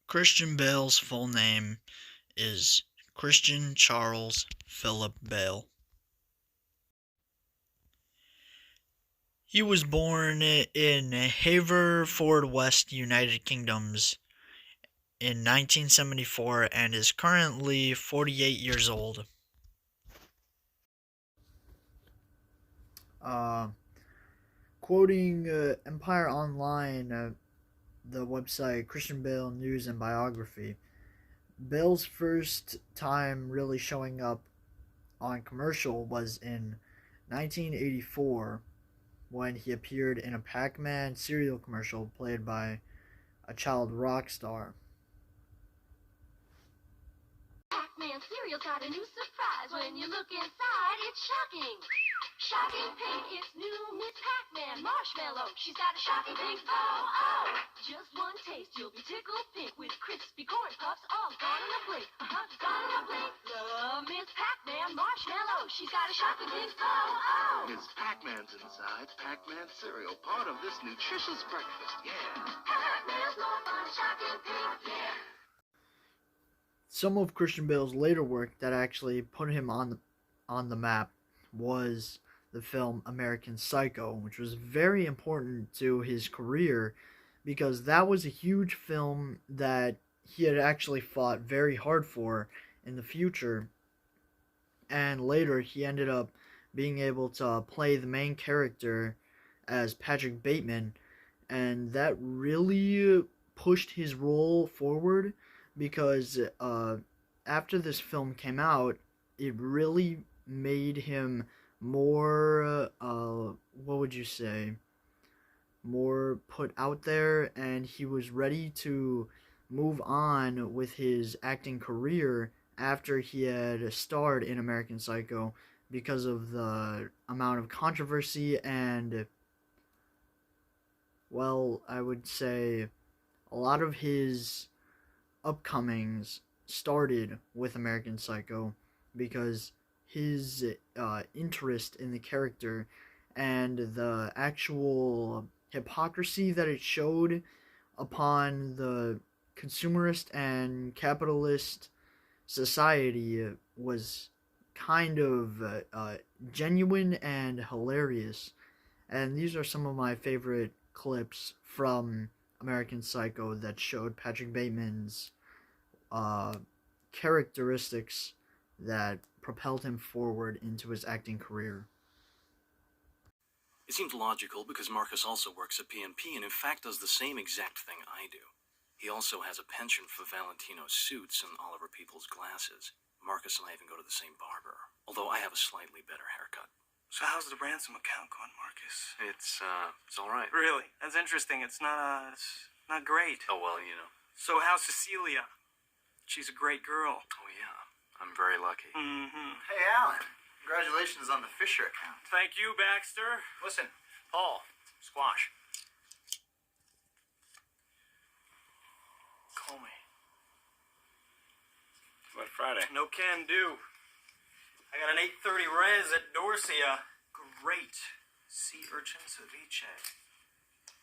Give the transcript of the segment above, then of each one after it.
Christian Bale's full name is Christian Charles Philip Bale. He was born in Haverfordwest, United Kingdoms in 1974 and is currently 48 years old. Uh, Quoting Empire Online, the website Christian Bale News and Biography, Bale's first time really showing up on commercial was in 1984 when he appeared in a Pac-Man cereal commercial played by a child rock star. Pac-Man cereal's got a new surprise. When you look inside, it's shocking. Shocking pink, it's new Miss Pac-Man Marshmallow. She's got a shocking pink oh. Just one taste, you'll be tickled pink with crispy corn puffs, all gone in a blink. Gone in a blink. Love Miss Pac-Man Marshmallow. She's got a shocking pink oh. Miss Pac-Man's inside Pac-Man cereal, part of this nutritious breakfast, yeah. Pac-Man's more fun, shocking pink, yeah. Some of Christian Bale's later work that actually put him on the map was the film American Psycho, which was very important to his career because that was a huge film that he had actually fought very hard for in the future, and later he ended up being able to play the main character as Patrick Bateman, and that really pushed his role forward because after this film came out, it really made him more, what would you say, more put out there, and he was ready to move on with his acting career after he had starred in American Psycho because of the amount of controversy and, well, I would say a lot of his upcomings started with American Psycho because his interest in the character and the actual hypocrisy that it showed upon the consumerist and capitalist society was kind of genuine and hilarious. And these are some of my favorite clips from American Psycho that showed Patrick Bateman's characteristics that propelled him forward into his acting career. It seems logical because Marcus also works at PNP and in fact does the same exact thing I do. He also has a penchant for Valentino's suits and Oliver Peoples' glasses. Marcus and I even go to the same barber, although I have a slightly better haircut. So how's the ransom account going, Marcus? It's all right. Really? That's interesting. It's not great. Oh, well, you know. So how's Cecilia? She's a great girl. Oh, yeah. I'm very lucky. Mm-hmm. Hey, Alan. Congratulations on the Fisher account. Thank you, Baxter. Listen, Paul, squash. Call me. What, Friday? No can do. I got an 8:30 res at Dorsia. Great sea urchin ceviche.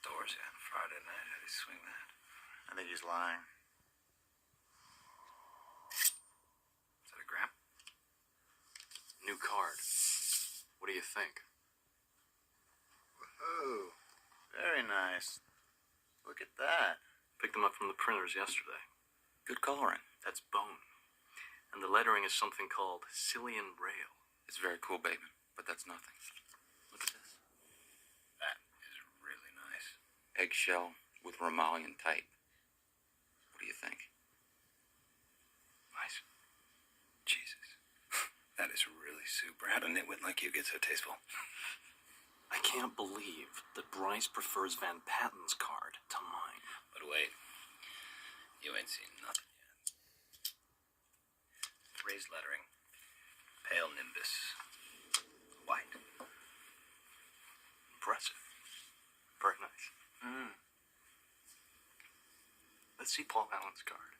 Dorsia on Friday night. How do you swing that? I think he's lying. Is that a gram? New card. What do you think? Whoa. Very nice. Look at that. Picked them up from the printers yesterday. Good coloring. That's bone. And the lettering is something called Cillian Rail. It's very cool, Bateman, but that's nothing. Look at this. That is really nice. Eggshell with Romalian type. What do you think? Nice. Jesus. That is really super. How do a nitwit like you get so tasteful? I can't believe that Bryce prefers Van Patten's card to mine. But wait. You ain't seen nothing yet. Raised lettering. Pale nimbus. White. Impressive. Very nice. Let's see Paul Allen's card.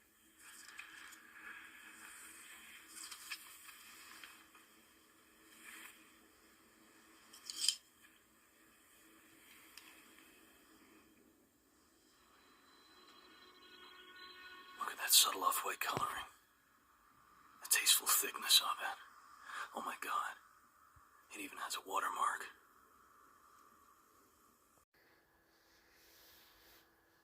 That subtle off-white coloring. The tasteful thickness of it. Oh my God. It even has a watermark.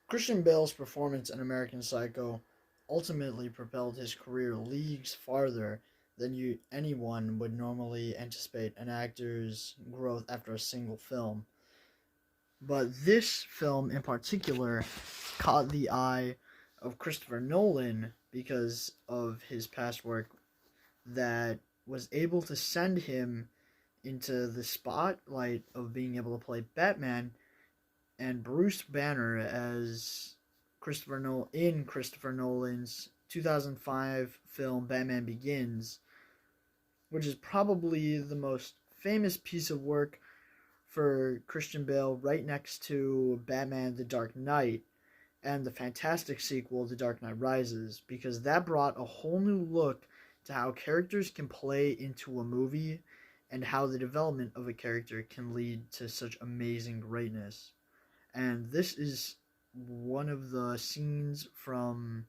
Christian Bale's performance in American Psycho ultimately propelled his career leagues farther than anyone would normally anticipate an actor's growth after a single film. But this film in particular caught the eye of Christopher Nolan because of his past work that was able to send him into the spotlight of being able to play Batman, and Bruce Banner as Christopher Nolan's 2005 film Batman Begins, which is probably the most famous piece of work for Christian Bale, right next to Batman The Dark Knight and the fantastic sequel The Dark Knight Rises, because that brought a whole new look to how characters can play into a movie and how the development of a character can lead to such amazing greatness. And this is one of the scenes from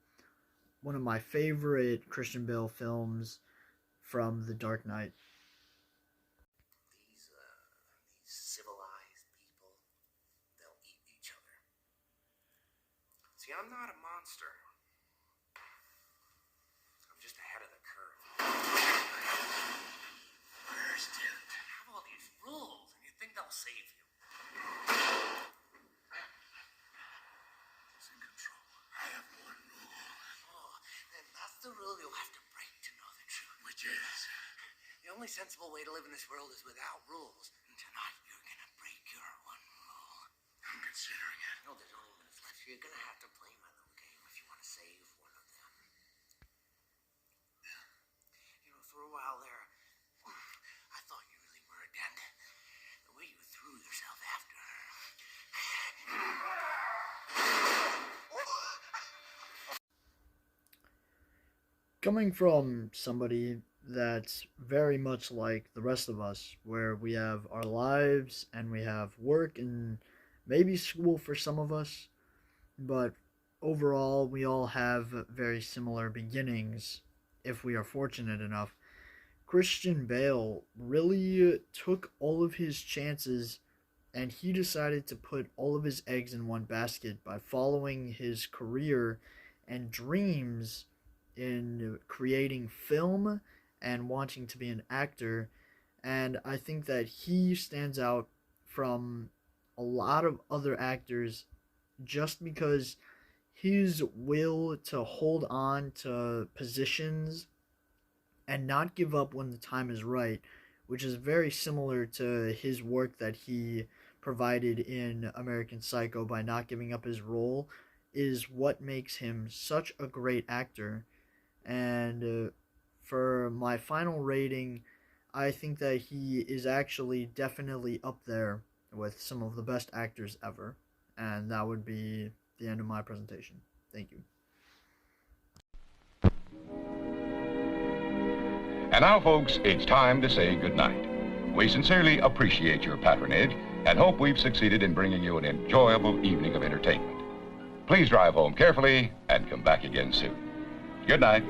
one of my favorite Christian Bale films, from The Dark Knight. These civilized people, they'll eat each other. See, I'm not a monster. I'm just ahead of the curve. First, dude, have all these rules, and you think they'll save you. Who's in control? I have one rule. Oh, then that's the rule you'll have to break to know the truth. Which is? The only sensible way to live in this world is without rules. And tonight, you're gonna break your one rule. I'm considering it. No, there's only minutes left, so you're gonna have to play my little game if you want to save one of them. You know, for a while there, I thought you really were a dent. The way you threw yourself after her. Coming from somebody that's very much like the rest of us, where we have our lives and we have work and maybe school for some of us, but overall we all have very similar beginnings if we are fortunate enough. Christian Bale really took all of his chances, and he decided to put all of his eggs in one basket by following his career and dreams in creating film and wanting to be an actor. And I think that he stands out from a lot of other actors just because his will to hold on to positions and not give up when the time is right, which is very similar to his work that he provided in American Psycho by not giving up his role, is what makes him such a great actor. And for my final rating, I think that he is actually definitely up there with some of the best actors ever. And that would be the end of my presentation. Thank you. And now, folks, it's time to say goodnight. We sincerely appreciate your patronage and hope we've succeeded in bringing you an enjoyable evening of entertainment. Please drive home carefully and come back again soon. Good night.